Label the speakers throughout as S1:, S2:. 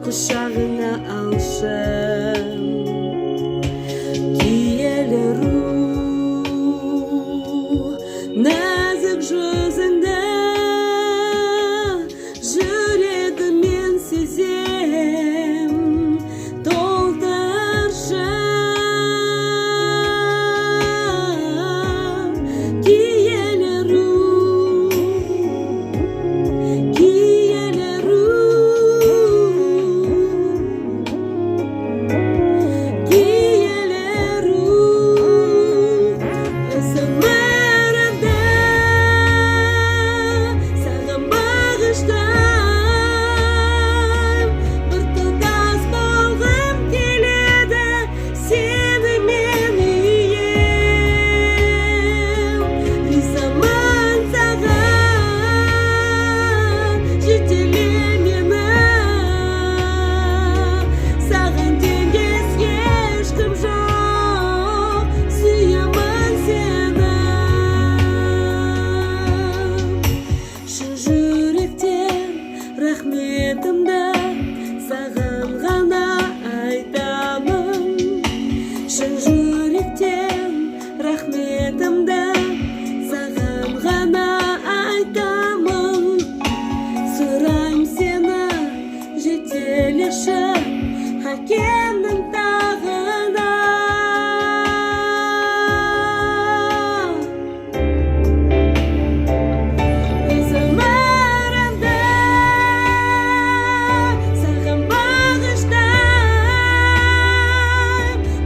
S1: құшағына алшым. Киелі рух нәзік жүзіңді жүрегіммен сезем, толтыршы. Киелі рух, киелі рух, киелі рух, өмірімді саған бағыштайм. Біртұтас болғым келеді сенімен ием. Ризамын саған, жетеле мені. Саған теңдес ешкім жоқ, сүйемін сені. Шын жүректен рахметімді саған ғана айтамын. Шын жүректен рахметімді саған ғана айтамын. Сұрайм сені, жетелеші әкемнің тағына. Өз өмірімді саған бағыштайм.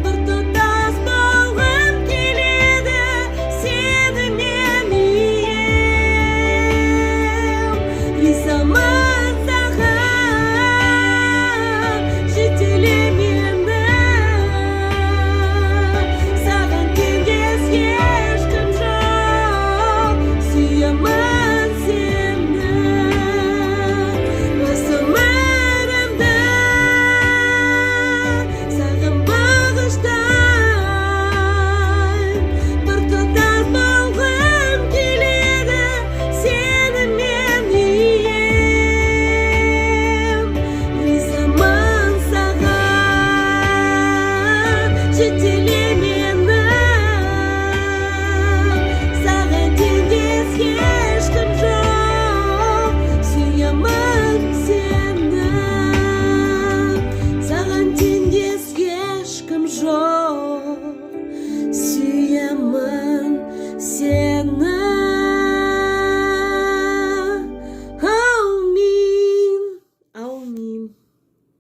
S1: Біртұтас болғым келеді сенімен ием. Ризамын саған, жетеле мені. Саған теңдес ешкім жоқ, сүйемін сені. Өз өмірімді саған бағыштайм. Біртұтас болғым келеді сенімен ием. Ризамын саған, жетеле мені. Саған теңдес ешкім жоқ, сүйемін сені. Саған теңдес ешкім жоқ.